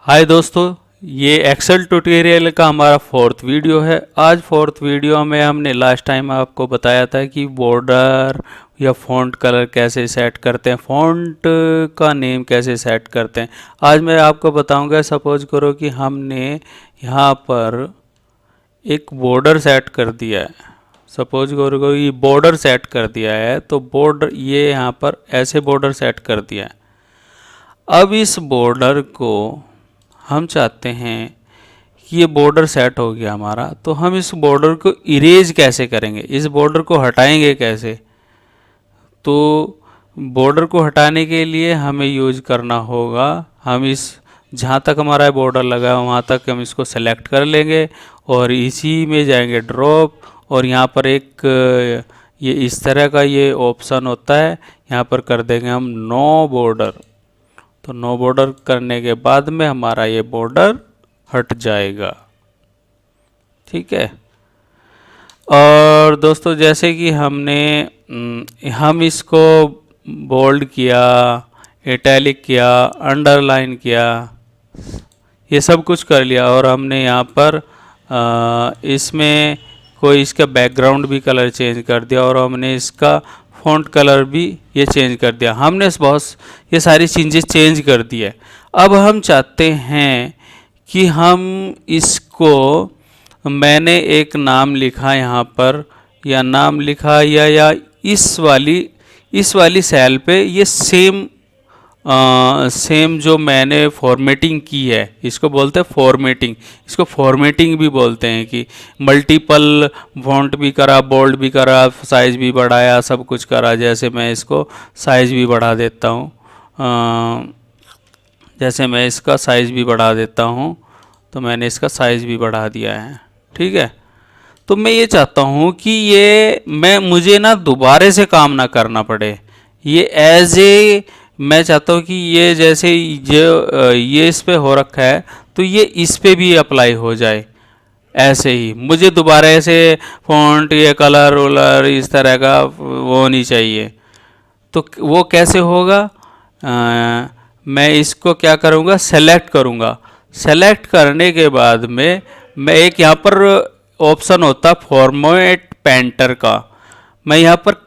हाय दोस्तों, ये Excel tutorial का हमारा फोर्थ वीडियो है। आज फोर्थ वीडियो में हमने लास्ट टाइम आपको बताया था कि बॉर्डर या फ़ॉन्ट कलर कैसे सेट करते हैं, फ़ॉन्ट का नेम कैसे सेट करते हैं। आज मैं आपको बताऊंगा। सपोज करो कि हमने यहाँ पर एक बॉर्डर सेट कर दिया है। सपोज करो ये बॉर्डर सेट कर दिया है, तो बॉर्डर ये यहाँ पर ऐसे बॉर्डर सेट कर दिया है। अब इस बॉर्डर को हम चाहते हैं कि ये बॉर्डर सेट हो गया हमारा, तो हम इस बॉर्डर को इरेज कैसे करेंगे, इस बॉर्डर को हटाएंगे कैसे। तो बॉर्डर को हटाने के लिए हमें यूज करना होगा, हम इस जहाँ तक हमारा बॉर्डर लगा है वहाँ तक हम इसको सेलेक्ट कर लेंगे और इसी में जाएंगे ड्रॉप, और यहाँ पर एक ये इस तरह का ये ऑप्शन होता है, यहाँ पर कर देंगे हम नो बॉर्डर। तो नो बॉर्डर करने के बाद में हमारा ये बॉर्डर हट जाएगा। ठीक है। और दोस्तों जैसे कि हम इसको बोल्ड किया, इटैलिक किया, अंडरलाइन किया, ये सब कुछ कर लिया, और हमने यहाँ पर इसमें कोई इसका बैकग्राउंड भी कलर चेंज कर दिया, और हमने इसका फ़ॉन्ट कलर भी ये चेंज कर दिया। हमने बहुत ये सारी चीज़ें चेंज कर दी है। अब हम चाहते हैं कि हम इसको, मैंने एक नाम लिखा यहाँ पर, या नाम लिखा या इस वाली सेल पे ये सेम जो मैंने फॉर्मेटिंग की है, इसको बोलते हैं फॉर्मेटिंग। इसको फॉर्मेटिंग भी बोलते हैं कि मल्टीपल फॉन्ट भी करा, बोल्ड भी करा, साइज़ भी बढ़ाया, सब कुछ करा। जैसे मैं इसको साइज़ भी बढ़ा देता हूँ, जैसे मैं इसका साइज़ भी बढ़ा देता हूँ, तो मैंने इसका साइज़ भी बढ़ा दिया है। ठीक है। तो मैं ये चाहता हूँ कि मुझे ना दोबारा से काम ना करना पड़े। ये एज ए मैं चाहता हूँ कि ये जैसे ये इस पे हो रखा है, तो ये इस पे भी अप्लाई हो जाए। ऐसे ही मुझे दोबारा से फॉन्ट या कलर वलर इस तरह का वो नहीं चाहिए। तो वो कैसे होगा? मैं इसको क्या करूँगा, सेलेक्ट करूँगा। सेलेक्ट करने के बाद में मैं एक यहाँ पर ऑप्शन होता फॉर्मेट पेंटर का, मैं यहाँ पर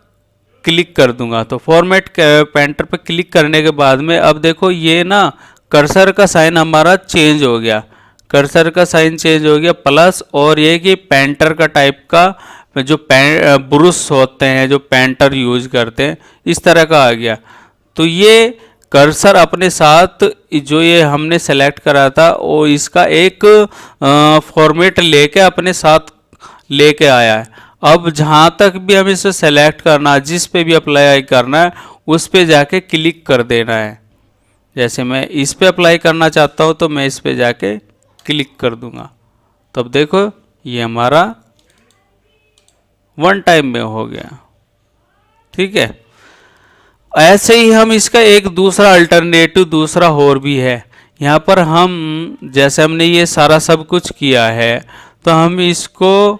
क्लिक कर दूंगा। तो फॉर्मेट पेंटर पर क्लिक करने के बाद में अब देखो ये ना कर्सर का साइन हमारा चेंज हो गया, कर्सर का साइन चेंज हो गया प्लस, और ये कि पेंटर का टाइप का जो ब्रुश होते हैं जो पेंटर यूज करते हैं इस तरह का आ गया। तो ये कर्सर अपने साथ जो ये हमने सेलेक्ट करा था वो इसका एक फॉर्मेट लेके अपने साथ लेके आया है। अब जहाँ तक भी हम इसे सेलेक्ट करना, जिस पे भी अप्लाई करना है उस पे जाके क्लिक कर देना है। जैसे मैं इस पे अप्लाई करना चाहता हूँ तो मैं इस पे जाके क्लिक कर दूंगा। तब देखो ये हमारा वन टाइम में हो गया। ठीक है। ऐसे ही हम इसका एक दूसरा अल्टरनेटिव दूसरा और भी है। यहाँ पर हम जैसे हमने ये सारा सब कुछ किया है, तो हम इसको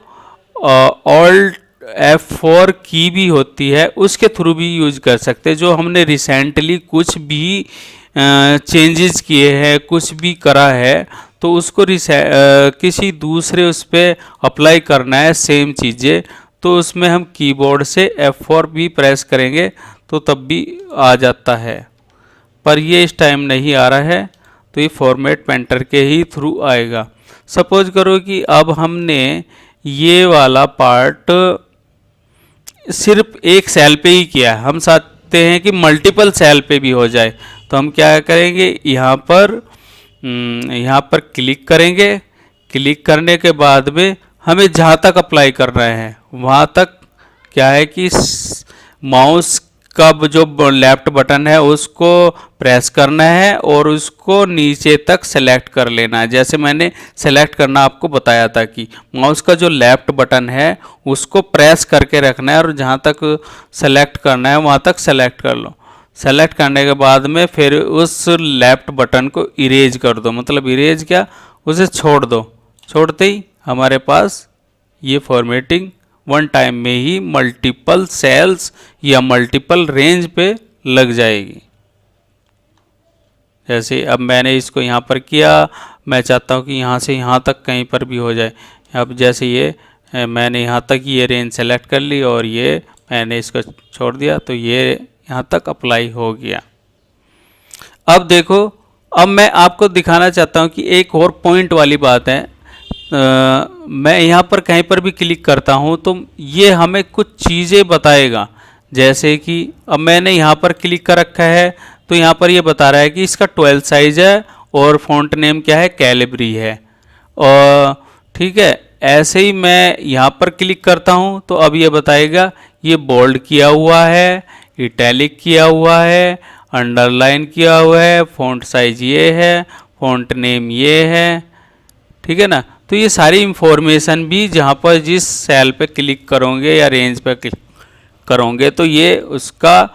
ऑल्ट F4 की भी होती है, उसके थ्रू भी यूज कर सकते हैं। जो हमने रिसेंटली कुछ भी चेंजेस किए हैं, कुछ भी करा है, तो उसको किसी दूसरे उस पर अप्लाई करना है सेम चीज़ें, तो उसमें हम कीबोर्ड से F4 भी प्रेस करेंगे तो तब भी आ जाता है। पर ये इस टाइम नहीं आ रहा है, तो ये फॉर्मेट पेंटर के ही थ्रू आएगा। सपोज करो कि अब हमने ये वाला पार्ट सिर्फ एक सेल पे ही किया है, हम चाहते हैं कि मल्टीपल सेल पे भी हो जाए। तो हम क्या करेंगे, यहाँ पर क्लिक करेंगे। क्लिक करने के बाद में हमें जहाँ तक अप्लाई करना है वहाँ तक क्या है कि माउस का जो लेफ्ट बटन है उसको प्रेस करना है और उसको नीचे तक सेलेक्ट कर लेना है। जैसे मैंने सेलेक्ट करना आपको बताया था कि माउस का जो लेफ्ट बटन है उसको प्रेस करके रखना है, और जहाँ तक सेलेक्ट करना है वहाँ तक सेलेक्ट कर लो। सेलेक्ट करने के बाद में फिर उस लेफ्ट बटन को इरेज कर दो, मतलब इरेज क्या, उसे छोड़ दो। छोड़ते ही हमारे पास ये फॉर्मेटिंग वन टाइम में ही मल्टीपल सेल्स या मल्टीपल रेंज पे लग जाएगी। जैसे अब मैंने इसको यहाँ पर किया, मैं चाहता हूँ कि यहाँ से यहाँ तक कहीं पर भी हो जाए। अब जैसे ये मैंने यहाँ तक ये रेंज सेलेक्ट कर ली और ये मैंने इसको छोड़ दिया, तो ये यहाँ तक अप्लाई हो गया। अब देखो, अब मैं आपको दिखाना चाहता हूँ कि एक और पॉइंट वाली बात है। मैं यहाँ पर कहीं पर भी क्लिक करता हूँ तो ये हमें कुछ चीज़ें बताएगा। जैसे कि अब मैंने यहाँ पर क्लिक कर रखा है तो यहाँ पर ये बता रहा है कि इसका 12 साइज है और फ़ॉन्ट नेम क्या है, कैलिबरी है। और ठीक है, ऐसे ही मैं यहाँ पर क्लिक करता हूँ तो अब ये बताएगा ये बोल्ड किया हुआ है, इटैलिक किया हुआ है, अंडरलाइन किया हुआ है, फ़ॉन्ट साइज ये है, फ़ॉन्ट नेम ये है। ठीक है ना, तो ये सारी इंफॉर्मेशन भी जहाँ पर जिस सेल पे क्लिक करोगे या रेंज पे क्लिक करोगे तो ये उसका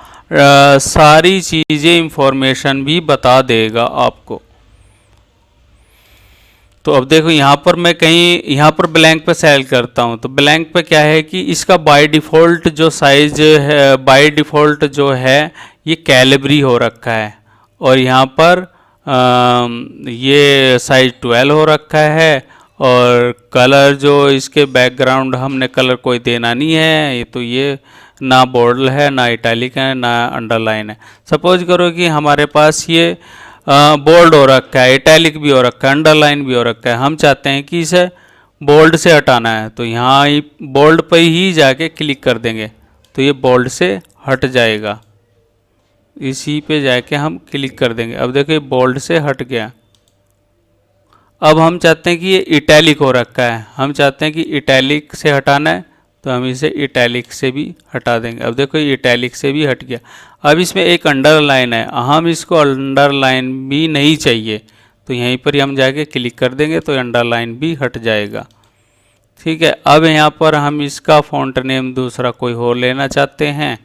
सारी चीज़ें इंफॉर्मेशन भी बता देगा आपको। तो अब देखो यहाँ पर मैं कहीं यहाँ पर ब्लैंक पे सेलेक्ट करता हूँ तो ब्लैंक पे क्या है कि इसका बाय डिफ़ॉल्ट जो साइज है, बाय डिफ़ॉल्ट जो है ये कैलिबरी हो रखा है और यहाँ पर ये साइज 12 हो रखा है। और कलर जो इसके बैकग्राउंड हमने कलर कोई देना नहीं है, ये तो ये ना बोल्ड है, ना इटैलिक है, ना अंडरलाइन है। सपोज करो कि हमारे पास ये बोल्ड हो रखा है, इटैलिक भी हो रखा है, अंडरलाइन भी हो रखा है। हम चाहते हैं कि इसे बोल्ड से हटाना है तो यहाँ ही बोल्ड पर ही जाके क्लिक कर देंगे तो ये बोल्ड से हट जाएगा। इसी पे जाके हम क्लिक कर देंगे। अब देखो ये बोल्ड से हट गया। अब हम चाहते हैं कि ये इटैलिक हो रखा है, हम चाहते हैं कि इटैलिक से हटाना है तो हम इसे इटैलिक से भी हटा देंगे। अब देखो ये इटैलिक से भी हट गया। अब इसमें एक अंडरलाइन है, हम इसको अंडरलाइन भी नहीं चाहिए तो यहीं पर ही हम जाके क्लिक कर देंगे तो अंडरलाइन भी हट जाएगा। ठीक है, अब यहाँ पर हम इसका फ़ॉन्ट नेम दूसरा कोई और लेना चाहते हैं,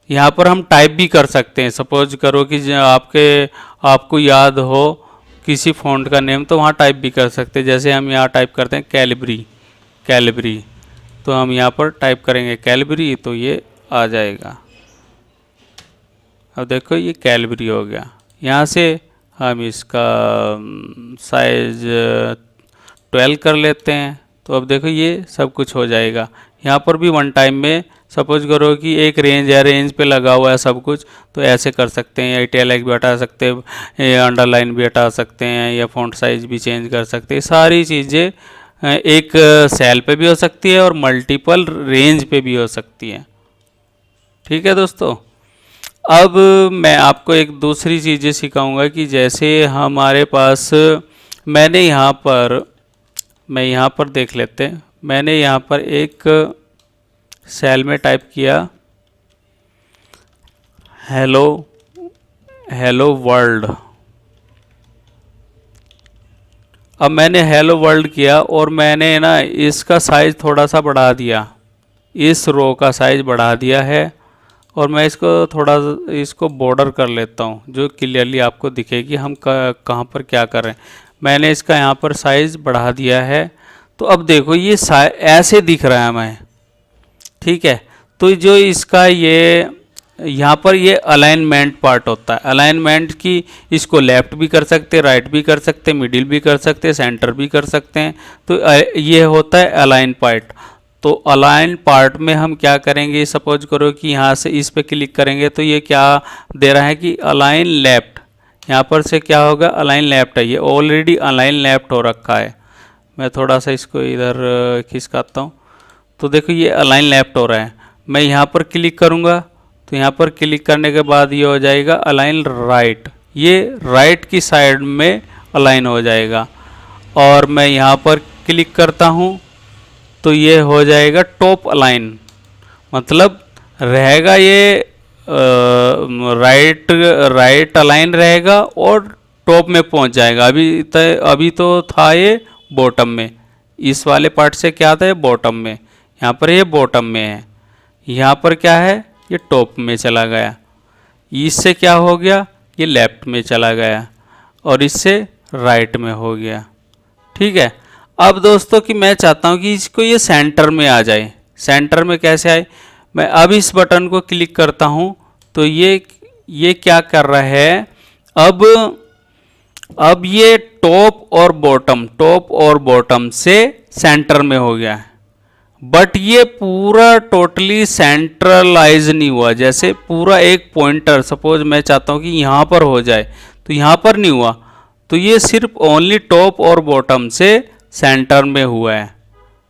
यहाँ पर हम टाइप भी कर सकते हैं। सपोज करो कि आपको याद हो किसी फ़ॉन्ट का नेम तो वहाँ टाइप भी कर सकते हैं। जैसे हम यहाँ टाइप करते हैं कैलिबरी, तो हम यहाँ पर टाइप करेंगे कैलिबरी तो ये आ जाएगा। अब देखो ये कैलिबरी हो गया। यहाँ से हम इसका साइज 12 कर लेते हैं तो अब देखो ये सब कुछ हो जाएगा। यहाँ पर भी वन टाइम में सपोज करो कि एक रेंज है, रेंज पे लगा हुआ है सब कुछ, तो ऐसे कर सकते हैं। या इटैलिक भी हटा सकते हैं, अंडरलाइन भी हटा सकते हैं, या फ़ॉन्ट साइज भी चेंज कर सकते हैं। सारी चीज़ें एक सेल पे भी हो सकती है और मल्टीपल रेंज पे भी हो सकती है। ठीक है दोस्तों, अब मैं आपको एक दूसरी चीज़ें सिखाऊंगा कि जैसे हमारे पास मैं यहाँ पर देख लेते हैं। मैंने यहाँ पर एक सेल में टाइप किया हेलो वर्ल्ड। अब मैंने हेलो वर्ल्ड किया और मैंने ना इसका साइज़ थोड़ा सा बढ़ा दिया, इस रो का साइज़ बढ़ा दिया है और मैं इसको बॉर्डर कर लेता हूँ जो क्लियरली आपको दिखेगी हम कहाँ पर क्या कर रहे हैं। मैंने इसका यहाँ पर साइज़ बढ़ा दिया है तो अब देखो ये ऐसे दिख रहा है हमें। ठीक है, तो जो इसका यहाँ पर ये अलाइनमेंट पार्ट होता है। अलाइनमेंट की इसको लेफ़्ट भी कर सकते हैं, राइट भी कर सकते हैं, मिडिल भी कर सकते हैं, सेंटर भी कर सकते हैं। तो ये होता है अलाइन पार्ट। तो अलाइन पार्ट में हम क्या करेंगे, सपोज करो कि यहाँ से इस पे क्लिक करेंगे तो ये क्या दे रहा है कि अलाइन लेफ़्ट। यहाँ पर से क्या होगा, अलाइन लेफ़्ट है, ये ऑलरेडी अलाइन लेफ़्ट हो रखा है। मैं थोड़ा सा इसको इधर खिसकाता हूँ तो देखो ये अलाइन लेफ़्ट हो रहा है। मैं यहाँ पर क्लिक करूँगा तो यहाँ पर क्लिक करने के बाद ये हो जाएगा अलाइन राइट, ये राइट की साइड में अलाइन हो जाएगा। और मैं यहाँ पर क्लिक करता हूँ तो ये हो जाएगा टॉप अलाइन, मतलब रहेगा ये राइट अलाइन रहेगा और टॉप में पहुँच जाएगा। अभी तो था ये बॉटम में, इस वाले पार्ट से क्या था, ये बॉटम में, यहाँ पर ये बॉटम में है, यहाँ पर क्या है, ये टॉप में चला गया। इससे क्या हो गया, ये लेफ़्ट में चला गया और इससे राइट में हो गया। ठीक है, अब दोस्तों कि मैं चाहता हूँ कि इसको ये सेंटर में आ जाए। सेंटर में कैसे आए, मैं अब इस बटन को क्लिक करता हूँ तो ये ये क्या कर रहा है, अब ये टॉप और बॉटम से सेंटर में हो गया है, बट ये पूरा टोटली सेंट्रलाइज नहीं हुआ। जैसे पूरा एक पॉइंटर, सपोज मैं चाहता हूँ कि यहाँ पर हो जाए, तो यहाँ पर नहीं हुआ, तो ये सिर्फ ओनली टॉप और बॉटम से सेंटर में हुआ है,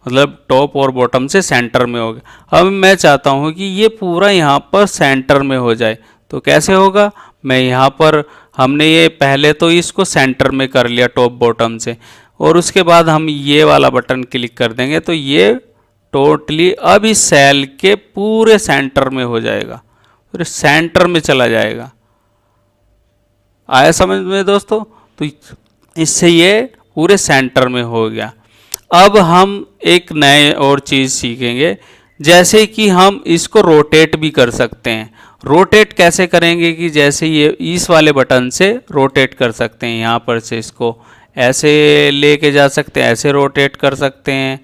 मतलब टॉप और बॉटम से सेंटर में हो गया। अब मैं चाहता हूँ कि ये पूरा यहाँ पर सेंटर में हो जाए, तो कैसे होगा, मैं यहाँ पर, हमने ये पहले तो इसको सेंटर में कर लिया टॉप बॉटम से, और उसके बाद हम ये वाला बटन क्लिक कर देंगे तो ये टोटली अब इस सेल के पूरे सेंटर में हो जाएगा, पूरे सेंटर में चला जाएगा। आया समझ में दोस्तों? तो इससे ये पूरे सेंटर में हो गया। अब हम एक नए और चीज़ सीखेंगे, जैसे कि हम इसको रोटेट भी कर सकते हैं। रोटेट कैसे करेंगे कि जैसे ये इस वाले बटन से रोटेट कर सकते हैं, यहाँ पर से इसको ऐसे लेके जा सकते हैं, ऐसे रोटेट कर सकते हैं,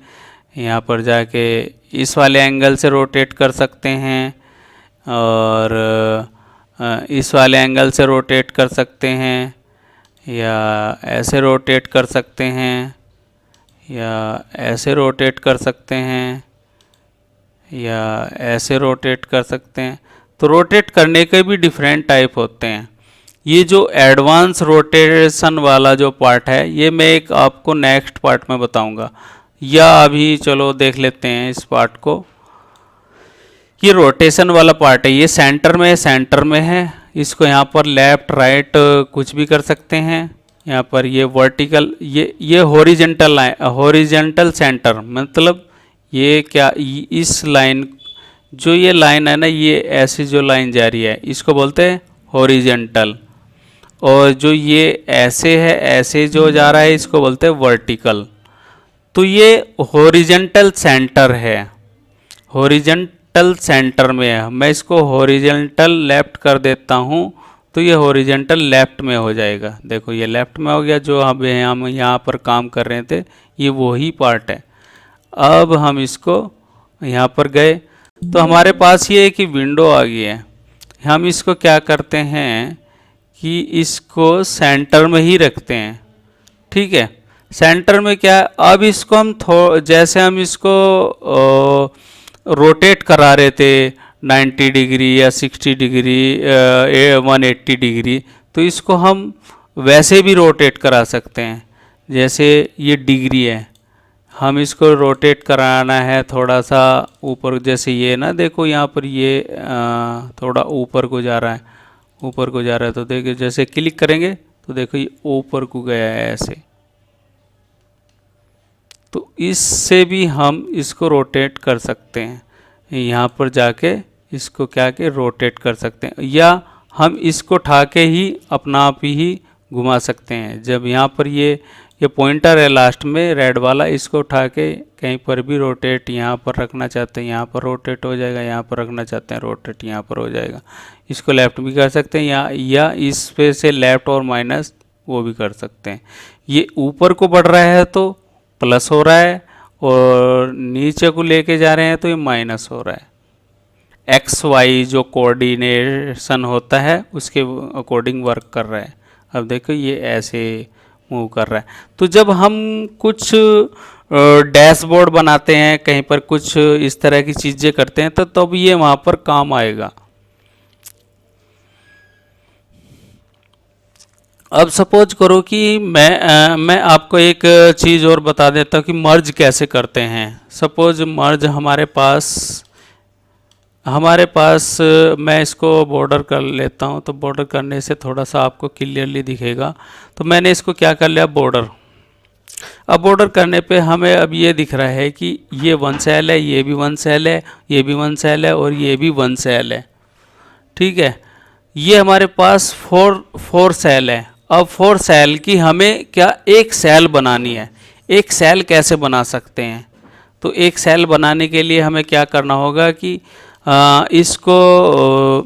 यहाँ पर जाके इस वाले एंगल से रोटेट कर सकते हैं, और इस वाले एंगल से रोटेट कर सकते हैं, या ऐसे रोटेट कर सकते हैं, या ऐसे रोटेट कर सकते हैं, या ऐसे रोटेट कर सकते हैं। तो रोटेट करने के भी डिफरेंट टाइप होते हैं। ये जो एडवांस रोटेशन वाला जो पार्ट है, ये मैं एक आपको नेक्स्ट पार्ट में बताऊंगा, या अभी चलो देख लेते हैं इस पार्ट को। ये रोटेशन वाला पार्ट है, ये सेंटर में है। इसको यहाँ पर लेफ्ट राइट कुछ भी कर सकते हैं। यहाँ पर ये वर्टिकल, ये हॉरिजेंटल सेंटर, मतलब ये क्या, इस लाइन, जो ये लाइन है ना, ये ऐसी जो लाइन जा रही है इसको बोलते हैं हॉरिजेंटल, और जो ये ऐसे है, ऐसे जो जा रहा है इसको बोलते हैं वर्टिकल। तो ये हॉरिजेंटल सेंटर है, हॉरिजेंटल सेंटर में है। मैं इसको हॉरिजेंटल लेफ्ट कर देता हूँ तो ये हॉरिजेंटल लेफ्ट में हो जाएगा। देखो ये लेफ्ट में हो गया, जो हम यहाँ पर काम कर रहे थे ये वही पार्ट है। अब हम इसको यहाँ पर गए तो हमारे पास ये एक विंडो आ गई है। हम इसको क्या करते हैं कि इसको सेंटर में ही रखते हैं, ठीक है। सेंटर में क्या, अब इसको हम जैसे हम इसको रोटेट करा रहे थे 90 डिग्री या 60 डिग्री 180 डिग्री, तो इसको हम वैसे भी रोटेट करा सकते हैं। जैसे ये डिग्री है, हम इसको रोटेट कराना है थोड़ा सा ऊपर, जैसे ये ना, देखो यहाँ पर ये थोड़ा ऊपर को जा रहा है, ऊपर को जा रहा है। तो देखिए जैसे क्लिक करेंगे तो देखो ये ऊपर को गया है ऐसे। तो इससे भी हम इसको रोटेट कर सकते हैं, यहाँ पर जाके इसको क्या के रोटेट कर सकते हैं, या हम इसको उठा के ही अपना आप ही घुमा सकते हैं। जब यहाँ पर ये पॉइंटर है लास्ट में रेड वाला, इसको उठा के कहीं पर भी रोटेट, यहाँ पर रखना चाहते हैं यहाँ पर रोटेट हो जाएगा, यहाँ पर रखना चाहते हैं रोटेट यहाँ पर हो जाएगा। इसको लेफ़्ट भी कर सकते हैं, या इस पे से लेफ़्ट और माइनस वो भी कर सकते हैं। ये ऊपर को बढ़ रहा है तो प्लस हो रहा है, और नीचे को लेके जा रहे हैं तो ये माइनस हो रहा है। एक्स वाई जो कोऑर्डिनेशन होता है उसके अकॉर्डिंग वर्क कर रहा है। अब देखो ये ऐसे मूव कर रहा है। तो जब हम कुछ डैशबोर्ड बनाते हैं, कहीं पर कुछ इस तरह की चीज़ें करते हैं, तो तब ये वहाँ पर काम आएगा। अब सपोज करो कि मैं आपको एक चीज़ और बता देता हूँ कि मर्ज कैसे करते हैं। सपोज मर्ज हमारे पास मैं इसको बॉर्डर कर लेता हूँ, तो बॉर्डर करने से थोड़ा सा आपको क्लियरली दिखेगा। तो मैंने इसको क्या कर लिया, बॉर्डर। अब बॉर्डर करने पे हमें अब ये दिख रहा है कि ये 1 सेल है, ये भी 1 सेल है, ये भी 1 सेल है, और ये भी 1 सेल है, ठीक है। ये हमारे पास 4 सेल है। अब 4 सेल की हमें क्या एक सेल बनानी है। एक सेल कैसे बना सकते हैं, तो एक सेल बनाने के लिए हमें क्या करना होगा कि इसको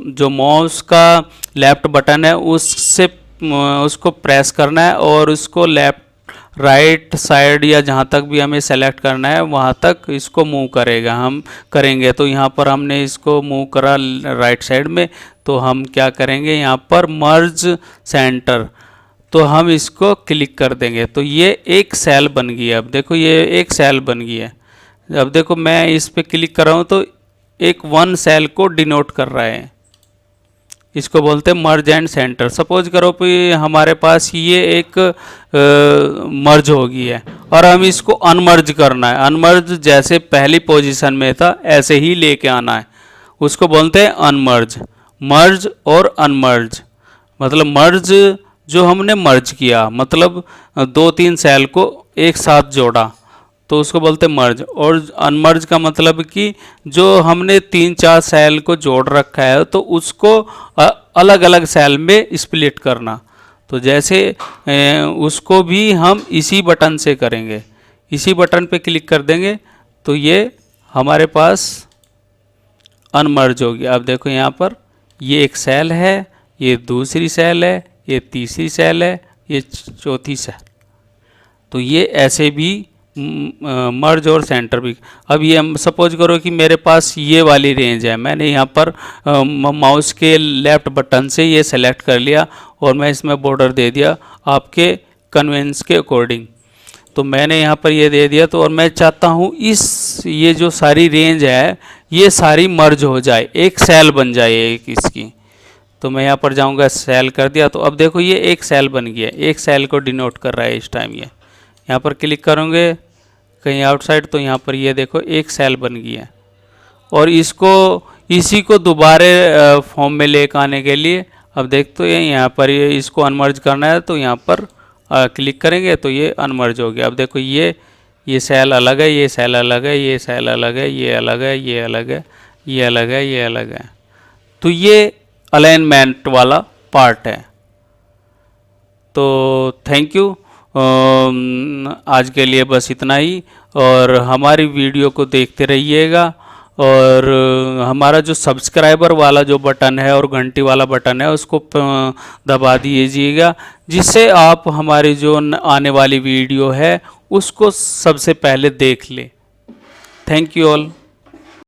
जो माउस का लेफ्ट बटन है उसको प्रेस करना है, और उसको लेफ्ट राइट साइड या जहाँ तक भी हमें सेलेक्ट करना है वहाँ तक इसको मूव करेगा, हम करेंगे। तो यहाँ पर हमने इसको मूव करा राइट साइड में, तो हम क्या करेंगे यहाँ पर मर्ज सेंटर, तो हम इसको क्लिक कर देंगे तो ये एक सेल बन गई है। अब देखो ये एक सेल बन गई है। अब देखो मैं इस पे क्लिक कर रहा हूँ तो एक वन सेल को डिनोट कर रहा है, इसको बोलते हैं मर्ज एंड सेंटर। सपोज करो कि हमारे पास ये एक मर्ज हो गई है और हम इसको अनमर्ज करना है। अनमर्ज जैसे पहली पोजीशन में था ऐसे ही लेके आना है, उसको बोलते हैं अनमर्ज। मर्ज और अनमर्ज मतलब मर्ज जो हमने मर्ज किया, मतलब 2-3 सेल को एक साथ जोड़ा तो उसको बोलते हैं मर्ज। और अनमर्ज का मतलब कि जो हमने 3-4 सेल को जोड़ रखा है तो उसको अलग अलग सेल में स्प्लिट करना। तो जैसे उसको भी हम इसी बटन से करेंगे, इसी बटन पे क्लिक कर देंगे तो ये हमारे पास अनमर्ज होगी। अब देखो यहाँ पर ये एक सेल है, ये दूसरी सेल है, ये तीसरी सेल है, ये चौथी सेल। तो ये ऐसे भी मर्ज और सेंटर भी। अब ये सपोज करो कि मेरे पास ये वाली रेंज है, मैंने यहाँ पर माउस के लेफ्ट बटन से ये सेलेक्ट कर लिया और मैं इसमें बॉर्डर दे दिया आपके कन्वेंस के अकॉर्डिंग। तो मैंने यहाँ पर ये दे दिया तो और मैं चाहता हूँ ये जो सारी रेंज है ये सारी मर्ज हो जाए, एक सेल बन जाए एक इसकी। तो मैं यहाँ पर जाऊँगा, सेल कर दिया तो अब देखो ये एक सेल बन गया, एक सेल को डिनोट कर रहा है इस टाइम। ये यहाँ पर क्लिक करूँगे कहीं आउटसाइड तो यहाँ पर ये देखो एक सेल बन गई है। और इसी को दोबारा फॉर्म में लेकर आने के लिए अब देखते हैं यहाँ पर ये इसको अनमर्ज करना है तो यहाँ पर क्लिक करेंगे तो ये अनमर्ज हो गया। अब देखो ये सेल अलग है, ये सेल अलग है, ये सेल अलग है, ये अलग है, ये अलग है, ये अलग है, ये अलग है। तो ये अलाइनमेंट वाला पार्ट है। तो थैंक यू, आज के लिए बस इतना ही। और हमारी वीडियो को देखते रहिएगा और हमारा जो सब्सक्राइबर वाला जो बटन है और घंटी वाला बटन है उसको दबा दीजिएगा, जिससे आप हमारी जो आने वाली वीडियो है उसको सबसे पहले देख लें। Thank you all.